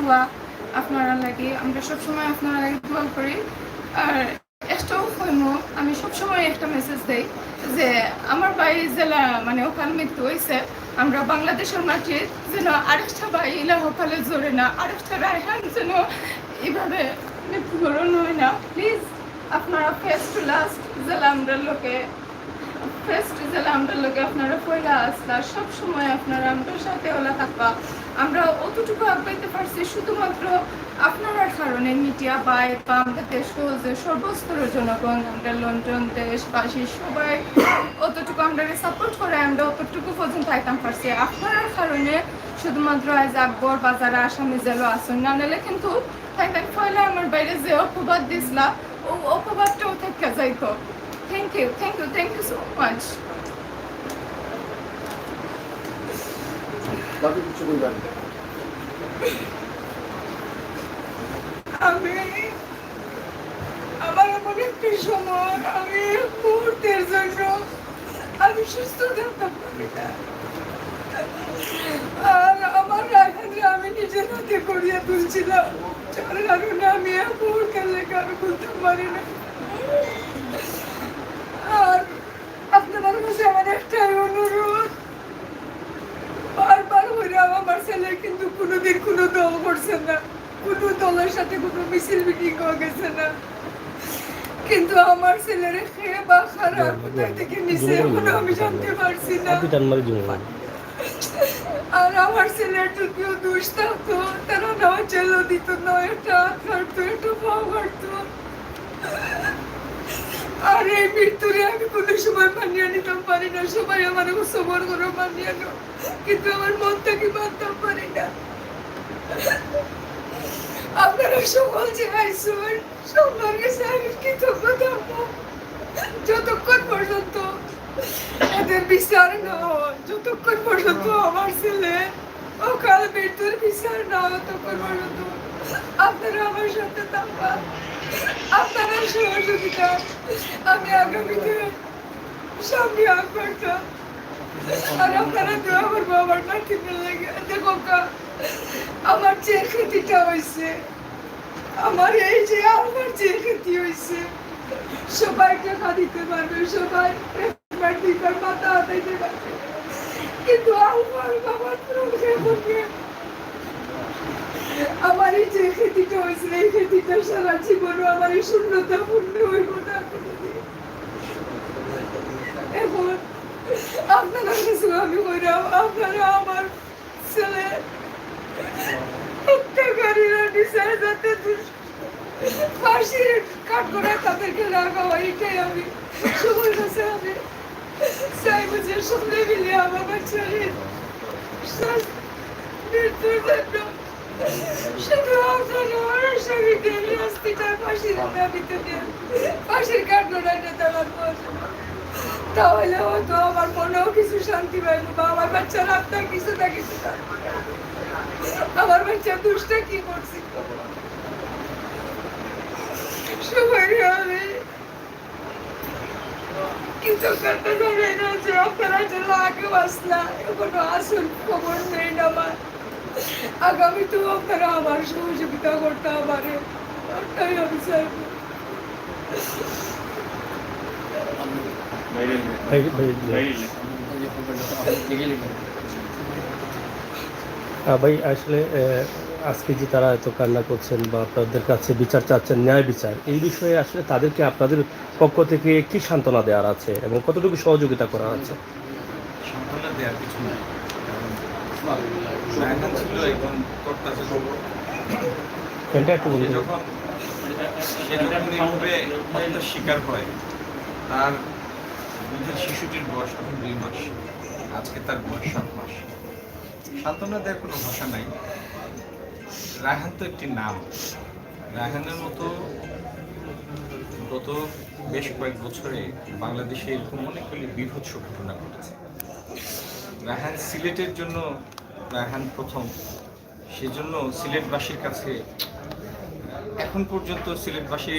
দোয়া আপনারা লাগে, আমরা সবসময় আপনারা লাগে দোয়া করি। আর একটাও হইমো আমি সবসময় একটা মেসেজ দেই যে আমার ভাই জেলা মানে ওখানে মৃত্যু হয়েছে, আমরা বাংলাদেশের মাঠে যেন আরেকটা ভাই ইলা হকালে জোরে না, আরেকটা রায়হান যেন এভাবে মৃত্যুবরণ হয় না। প্লিজ আপনারা ফার্স্ট টু লাস্ট জেলা আমরা লোকে আপনারা পয়লা আসলা, সবসময় আপনারা আমরা সাথে ওলা থাকবা। আমরা অতটুকু আগাইতে পারছি শুধুমাত্র আপনারা কারণে, মিডিয়া বাই বা আমরা দেশ যে সর্বস্তরের জনগণ, আমরা লন্ডন দেশবাসী সবাই অতটুকু আমরা সাপোর্ট করে আমরা অতটুকু পর্যন্ত আইতাম পারছি আপনার কারণে। শুধুমাত্র আজ আকবর বাজারে আসামি জেল আসুন না নিলে কিন্তু তাই পয়লা আমার বাইরে যে অপবাদ দিসলা ও অপবাদটাও থেকে যাইতো। Thank you so much. আমি আমার এমন একটি সময় আমি মুহূর্তের জন্য আমি সুস্থ থাকতাম না, আর আমার রায়হানকে আমি নিজের হাতে করিয়া তুলছিলাম, যার কারণে আমি মুহূর্তের লেগে আমি বলতে পারি না। আর আপনাদের কাছে আমার একটাই অনুরোধ, বারবার হইলাম আমার ছেলে কিন্তু কোনোদিন কোনো দল করছে না, কোনো দলের সাথে কোনো মিছিল মিটিং গেছে না, কিন্তু আমার ছেলের খেয়ে বা খারাপ কোথায় থেকে নিচে এখনো আমি জানতে পারছি না। আর আমার ছেলের যদিও দোষ থাকতো তারা না চেলো দিত না, একটা হাত কাটতো, একটা পা কাটতো। আর এই মৃত্যুরে আমি কোনো সময় মানিয়ে নিতাম পারি না, সবাই আমার সবর করে মানিয়ে নো, কিন্তু আমার মনটাকে মানতাম পারি না। আপনারা সকল যে আইসুন সবার কাছে আমি কৃতজ্ঞ থাকবো যতক্ষণ পর্যন্ত এদের বিচার না হয়, যতক্ষণ পর্যন্ত আমার ছেলে অকাল মৃত্যুর বিচার না হয় ততক্ষণ পর্যন্ত আপনারা আমার সাথে থাকবেন, আপনারা সহযোগিতা আমি আগামীতে সামনে আঁকবারতাম। আর আপনারা দোয়া করবো আমার নাতিদের লেগে। দেখো আমার যে ক্ষতিটা হয়েছে, আমার এই যে আমার যে ক্ষতি হয়েছে, সবাই টাকা দিতে পারবে, সবাই মাথা হাতাইতে পারবে, কিন্তু আমার বাবার আমার এই যে ক্ষতিটা হয়েছে, এই ক্ষতিটা সারা জীবনও আমার এই শূন্যতা পূর্ণ হইব না। এখন আপনারা কিছু আমি কইরাম, আপনারা আমার ছেলে হত্যাকারীরা বিচার যাতে ফাঁসির কাঠগড়ায় তাদেরকে রাখা হয়, এটাই আমি সবার কাছে আমি চাইবো যে সঙ্গে মিলে আমার বাচ্চাদের মৃত্যুর জন্য শুধু আপনার স্বামীদের রাস্তিটার ফাঁসির দাবিতে দেন, ফাঁসির কাঠগড়ায় নেতাবার পর তাহলে হয়তো আমার মনেও কিছু শান্তি পাইব বা আমার বাচ্চার আত্মা কিছু না কিছু, আমার বাচ্চা দুষ্টা কি করছি সবাই আমি কৃতজ্ঞতা জানাই না যে আপনারা জন্য আগেও আসলা, এখনো আসুন খবর নেই না আমার, আগামীতেও আপনারা আমার সহযোগিতা করতে পারে, ওটাই আমি চাইব। ভাই আসলে আজকে যে তারা এত কান্না করছেন বা আপনাদের কাছে বিচার চাচ্ছেন, ন্যায় বিচার, এই বিষয়ে আসলে তাদেরকে আপনাদের পক্ষ থেকে কি সান্ত্বনা দেওয়ার আছে এবং কতটুকু সহযোগিতা করা আছে? সান্ত্বনা দেওয়ার কিছু নাই, রায়হান ছিল একজন কর্তা, যখন সে যখন এইভাবে হত্যার শিকার হয়, তার দুধের শিশুটির বয়স তখন 2 মাস, আজকে তার বয়স 7 মাস। সান্ত্বনা দেওয়ার কোনো ভাষা নাই। রায়হান তো একটি নাম, রায়হানের মতো গত বেশ কয়েক বছরে বাংলাদেশে এরকম অনেকগুলি বীভৎস ঘটনা ঘটেছে। রায়হান সিলেটের জন্য রায়হান প্রথম, সেজন্য সিলেটবাসীর কাছে এখন পর্যন্ত সিলেটবাসী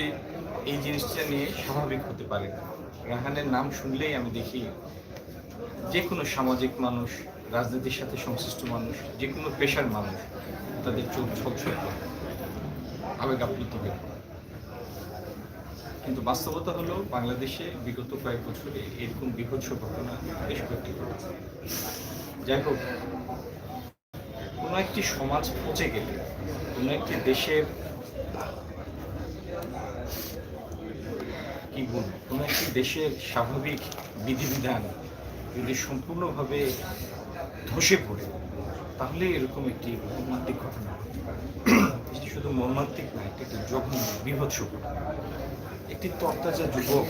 এই জিনিসটা নিয়ে স্বাভাবিক হতে পারে না। রায়হানের নাম শুনলেই আমি দেখি যে কোনো সামাজিক মানুষ রাজনীতির সাথে সংশ্লিষ্ট মানুষ, যে কোনো পেশার মানুষ তাদের চোখ ছলছল করে, আবেগ আপ্লুত হয়ে পড়ে। কিন্তু বাস্তবতা হলো বাংলাদেশে বিগত কয়েক বছরে এরকম বিভৎস ঘটনা বেশ কয়েকটি ঘটেছে। যাই হোক, কোনো একটি সমাজ পচে গেলে, কোনো একটি দেশের কি বলবো, কোনো একটি দেশের স্বাভাবিক বিধিবিধান যদি সম্পূর্ণভাবে ধসে পড়ে, তাহলে এরকম একটি মর্মান্তিক ঘটনা ঘটতে পারে। এটি শুধু মর্মান্তিক না, এটি একটি জঘন্য বিভৎস ঘটনা। একটি তরতাজা যুবক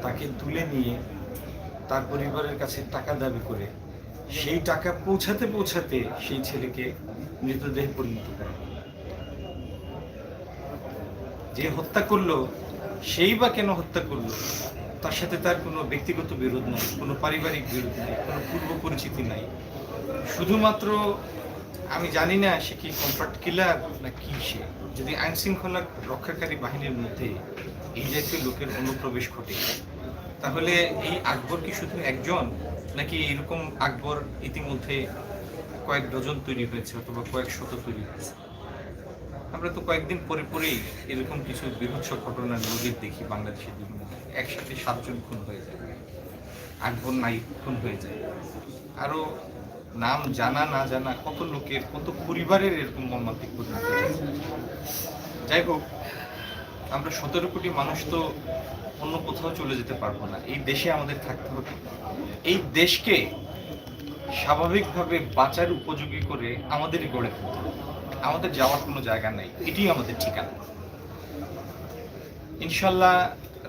তাকে তুলে নিয়ে তার পরিবারের কাছে টাকা দাবি করে সেই টাকা পৌঁছাতে পৌঁছাতে সেই ছেলেকে মৃতদেহে পরিণত করে। যে হত্যা করলো সেই বা কেন হত্যা করলো, তার সাথে তার কোনো ব্যক্তিগত বিরোধ নাই, কোনো পারিবারিক বিরোধ নাই, কোনো পূর্ব পরিচিতি নাই। শুধুমাত্র আমি জানি না সে কি কন্ট্রাক্ট কিলার না কি সে। যদি আইন শৃঙ্খলা রক্ষাকারী বাহিনীর মধ্যে এই জাতীয় লোকের অনুপ্রবেশ ঘটে, তাহলে এই আকবর কি শুধু একজন, নাকি এরকম আকবর ইতিমধ্যে কয়েক ডজন তৈরি হয়েছে অথবা কয়েক শত তৈরি হয়েছে? আমরা তো কয়েকদিন পরে পরেই এরকম কিছু বিভৎস ঘটনার নজির দেখি বাংলাদেশের বিভিন্ন। একসাথে 7 জন খুন হয়ে যায়, আকবর নাই খুন হয়ে যায়, আরো নাম জানা না জানা কত লোকের, কত পরিবারের এরকম মর্মান্তিক ঘটনা ঘটেছে। যাই হোক, আমরা 17 কোটি মানুষ তো অন্য কোথাও চলে যেতে পারবো না, এই দেশে আমাদের থাকতে হবে। এই দেশকে স্বাভাবিকভাবে বাঁচার উপযোগী করে আমাদেরই গড়ে তুলতে হবে। আমাদের যাওয়ার কোনো জায়গা নেই, এটি আমাদের ঠিকানা। ইনশাল্লাহ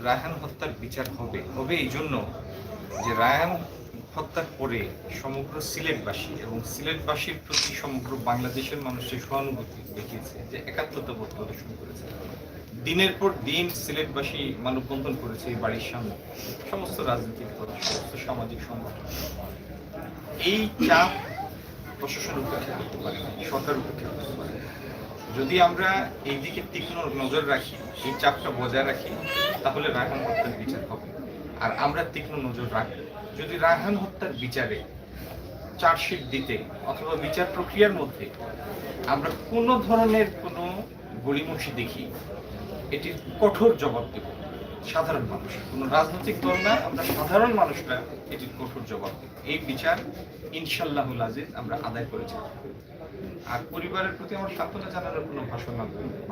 রায়হান হত্যার বিচার হবে এই জন্য যে রায়হান হত্যার পরে সমগ্র সিলেটবাসী এবং সিলেটবাসীর প্রতি সমগ্র বাংলাদেশের মানুষের সহানুভূতি দেখিয়েছে, যে একাত্মতা বোধ প্রদর্শন করেছে। দিনের পর দিন সিলেটবাসী মানববন্ধন করেছে এই বাড়ির সামনে, সমস্ত রাজনৈতিক দল, সমস্ত সামাজিক সংগঠন। এই চাপ প্রশাসন উপেক্ষা করতে পারে না, সরকার উপেক্ষা করতে পারে না। যদি আমরা এই দিকে তীক্ষ্ণ নজর রাখি, এই চাপটা বজায় রাখি, তাহলে রায়হান হত্যার বিচার হবে। আর আমরা তীক্ষ্ণ নজর রাখি, যদি রায়হান হত্যার বিচারে চার্জশিট দিতে অথবা বিচার প্রক্রিয়ার মধ্যে আমরা কোনো ধরনের কোনো গড়িমসি দেখি, এটির কঠোর জবাব দেব সাধারণ মানুষ, কোনো রাজনৈতিক দল না, আমরা সাধারণ মানুষরা এটির কঠোর জবাব দেব। এই বিচার ইনশাআল্লাহুল আজিজ আমরা আদায় করেছি। আর পরিবারের প্রতি আমার সান্ত্বনা জানানোর কোনো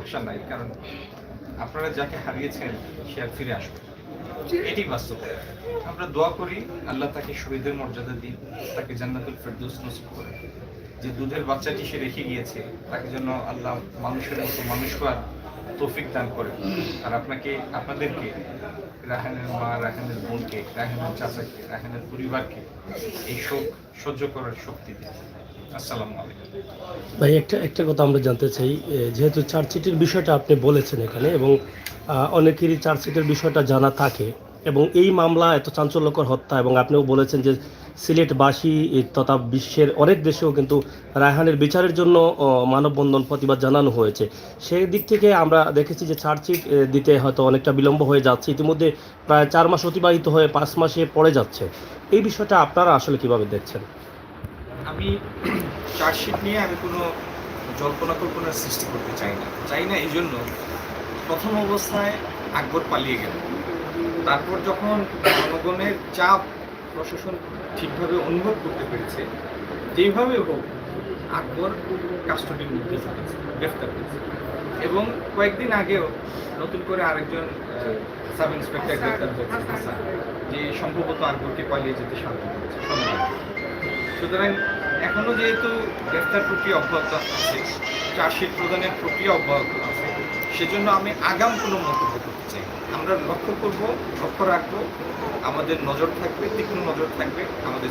ভাষা নাই, কারণ আপনারা যাকে হারিয়েছেন সে আর ফিরে আসবে, এটি বাস্তব। আমরা দোয়া করি আল্লাহ তাকে শহীদের মর্যাদা দিন, তাকে জান্নাতুল ফেরদৌস নসিব করে। যে দুধের বাচ্চাটি সে রেখে গিয়েছে, তাকে যেন আল্লাহ মানুষের মতো মানুষ হওয়ার তৌফিক দান করে। আর আপনাদেরকে, রায়হানের মা, রায়হানের বোনকে, রায়হানের চাচাকে, রায়হানের পরিবারকে এই শোক সহ্য করার শক্তি দিন। আসসালামু আলাইকুম। ভাই, একটা কথা আমরা জানতে চাই, যেহেতু চার্জশিটের বিষয়টা আপনি বলেছেন এখানে, এবং অনেকেরই চার্জশিটের বিষয়টা জানা থাকে, এবং এই মামলা এত চাঞ্চল্যকর হত্যা, এবং আপনিও বলেছেন যে সিলেটবাসী তথা বিশ্বের অনেক দেশেও কিন্তু রায়হানের বিচারের জন্য মানববন্ধন প্রতিবাদ জানানো হয়েছে। সেই দিক থেকে আমরা দেখেছি যে চার্জশিট দিতে হয়তো অনেকটা বিলম্ব হয়ে যাচ্ছে, ইতিমধ্যে প্রায় 4 মাস অতিবাহিত হয়ে 5 মাসে পড়ে যাচ্ছে। এই বিষয়টা আপনারা আসলে কিভাবে দেখছেন? আমি চার্জশিট নিয়ে আমি কোনো জল্পনা কল্পনার সৃষ্টি করতে চাই না। এই জন্য প্রথম অবস্থায় আকবর পালিয়ে গেল, তারপর যখন জনগণের চাপ প্রশাসন ঠিকভাবে অনুভব করতে পেরেছে, যেইভাবে হোক আকবর কাস্টডির মধ্যে চলেছে, গ্রেফতার হয়েছে। এবং কয়েকদিন আগেও নতুন করে আরেকজন সাব ইন্সপেক্টর গ্রেফতার হয়েছে, হাসান, যে সম্ভবত আকবরকে পালিয়ে যেতে সাহায্য করেছে। সুতরাং এখনো যেহেতু গ্রেফতার প্রক্রিয়া অব্যাহত আছে, চার্জশিট প্রদানের প্রক্রিয়া অব্যাহত আছে, সেজন্য আমি আগাম কোনো মন্তব্য করতে চাই। আমরা লক্ষ্য রাখবো, আমাদের নজর থাকবে, তীক্ষ্ণ নজর থাকবে আমাদের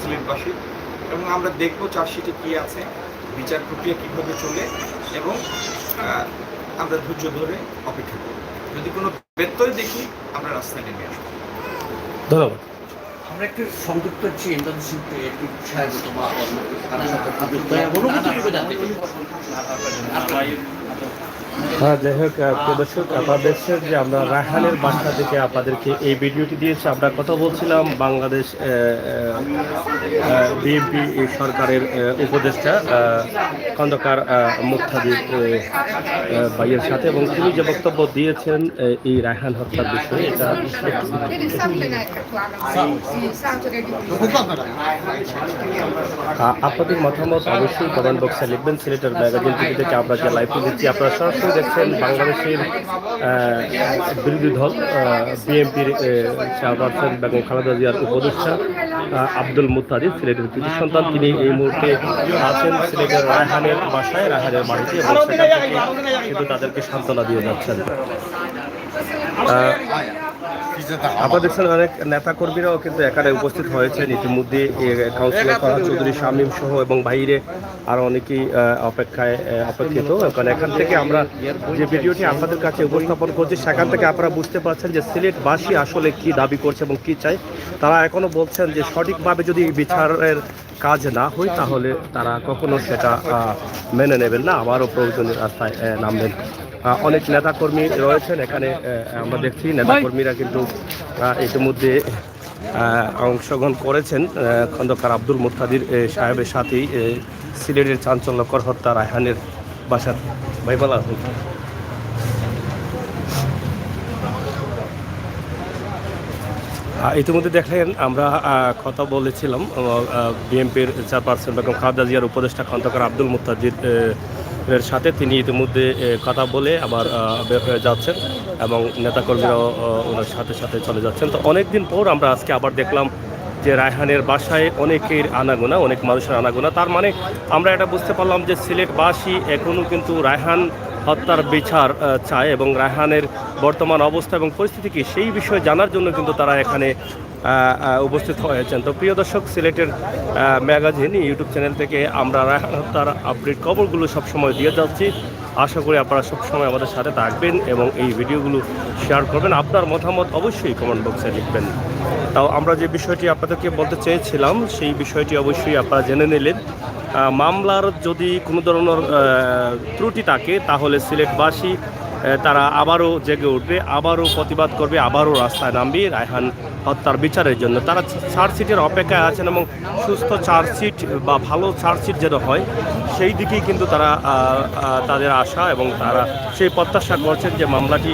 সিলেটবাসী, এবং আমরা দেখবো চার্জশিটে কী আছে, বিচার প্রক্রিয়া কীভাবে চলে, এবং আমরা ধৈর্য ধরে অপেক্ষা করব। যদি কোনো ব্যত্যয় দেখি আমরা রাস্তায় নেমে আসবো। ধন্যবাদ। আমরা একটু সংযুক্ত হচ্ছি ইন্টারন্যাশনাল স্বাগত বা অনুভূতি জানতে হ্যাঁ, যাই হোক দর্শক, আপনাদের যে আমরা রায়হানের বাসা থেকে আপনাদেরকে এই ভিডিওটি দিয়েছি। আমরা কথা বলছিলাম বাংলাদেশ বিএনপি সরকারের উপদেষ্টা খন্দকার মুক্তাদির ভাইয়ের সাথে, এবং তিনি যে বক্তব্য দিয়েছেন এই রায়হান হত্যার বিষয়ে, এটা Vedi sempre nel si santo che আপনাদের মতামত অবশ্যই কমেন্ট বক্সে লিখবেন। সিলেটের ম্যাগাজিন টিভি থেকে আমরা যে লাইভটি দিচ্ছি, আপনারা সরাসরি দেখছেন বাংলাদেশের বিরোধী দল বিএনপির চেয়ারপারসন বেগম খালেদা জিয়ার উপদেষ্টা আব্দুল মুত্তাদির, সিলেটের কৃতি সন্তান। তিনি এই মুহূর্তে আছেন সিলেটের রায়হানের বাসায়, রায়হানের বাড়িতে, এবং সেখান থেকে কিন্তু তাদেরকে সান্ত্বনা দিয়ে যাচ্ছেন। আপনারা দেখছেন অনেক নেতাকর্মীরাও কিন্তু এখানে উপস্থিত হয়েছেন ইতিমধ্যে। কাউন্সিলর ফরহাদ চৌধুরী, শামীম সহ এবং বাইরে আরও অনেকেই অপেক্ষিত। কারণ এখান থেকে আমরা যে ভিডিওটি আপনাদের কাছে উপস্থাপন করছি, সেখান থেকে আপনারা বুঝতে পারছেন যে সিলেটবাসী আসলে কি দাবি করছে এবং কি চাই। তারা এখনও বলছেন যে সঠিকভাবে যদি বিচারের কাজ না হয় তাহলে তারা কখনো সেটা মেনে নেবেন না, আবারও প্রয়োজনীয় রাস্তায় নামবেন। অনেক নেতাকর্মী রয়েছেন এখানে, আমরা দেখছি নেতাকর্মীরা কিন্তু ইতিমধ্যে অংশগ্রহণ করেছেন খন্দকার আব্দুল মুত্তাদির সাহেবের সাথেই সিলেটের চাঞ্চল্যকর হত্যা রায়হানের বাসার। ভাই বলা ইতিমধ্যে দেখলেন আমরা কথা বলেছিলাম বিএনপির চেয়ারপারসন বেগম খালেদা জিয়ার উপদেষ্টা খন্দকার আব্দুল মুত্তাদির এর সাথে। তিনি ইতিমধ্যে কথা বলে আবার বের হয়ে যাচ্ছেন এবং নেতাকর্মীরাও ওনার সাথে সাথে চলে যাচ্ছেন। তো অনেক দিন পর আমরা আজকে আবার দেখলাম যে রায়হানের বাসায় অনেকের আনাগোনা, অনেক মানুষের আনাগোনা। তার মানে আমরা এটা বুঝতে পারলাম যে সিলেটবাসী এখনও কিন্তু রায়হান হত্যার বিচার চায়, এবং রায়হানের বর্তমান অবস্থা এবং পরিস্থিতি কি সেই বিষয়ে জানার জন্য কিন্তু তারা এখানে উপস্থিত হয়েছেন। তো প্রিয় দর্শক, সিলেটের ম্যাগাজিন ইউটিউব চ্যানেল থেকে আমরা রায়হান হত্যার আপডেট খবরগুলো সবসময় দিয়ে যাচ্ছি। আশা করি আপনারা সবসময় আমাদের সাথে থাকবেন এবং এই ভিডিওগুলো শেয়ার করবেন। আপনার মতামত অবশ্যই কমেন্ট বক্সে লিখবেন। তাও আমরা যে বিষয়টি আপনাদেরকে বলতে চেয়েছিলাম সেই বিষয়টি অবশ্যই আপনারা জেনে নিলেন। মামলার যদি কোনো ধরনের ত্রুটি থাকে তাহলে সিলেটবাসী তারা আবারও জেগে উঠবে, আবারও প্রতিবাদ করবে, আবারও রাস্তায় নামবে রায়হান হত্যার বিচারের জন্য। তারা চার্জশিটের অপেক্ষায় আছেন এবং সুস্থ চার্জশিট বা ভালো চার্জশিট যেন হয় সেই দিকেই কিন্তু তারা তাদের আশা, এবং তারা সেই প্রত্যাশা করছেন যে মামলাটি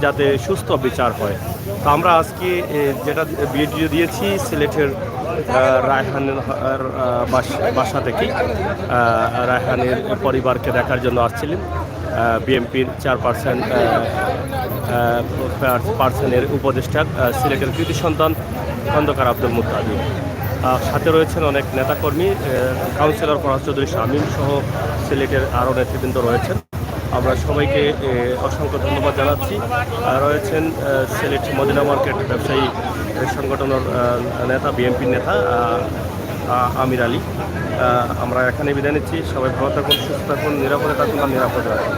যাতে সুস্থ বিচার হয়। তো আমরা আজকে যেটা ভিডিও দিয়েছি সিলেটের রায়হানের বাসা থেকে, রায়হানের পরিবারকে দেখার জন্য আসছিলেন বিএনপির চেয়ারপারসনের উপদেষ্টা সিলেটের কৃতি সন্তান খন্দকার আব্দুল মুত্তাদি। সাথে রয়েছেন অনেক নেতাকর্মী, কাউন্সিলর ফরহাদ চৌধুরী, শামীম সহ সিলেটের আরও নেতৃবৃন্দ রয়েছেন। আমরা সবাইকে অসংখ্য ধন্যবাদ জানাচ্ছি। রয়েছেন সিলেট মদিনা মার্কেট ব্যবসায়ী সংগঠনের নেতা, বিএনপির নেতা আমির আলী। আমরা এখানে বিদায় নিচ্ছি। সবাই ভালো থাকুন, সুস্থ থাকুন, নিরাপদে থাকুন আর নিরাপদে রাখুন।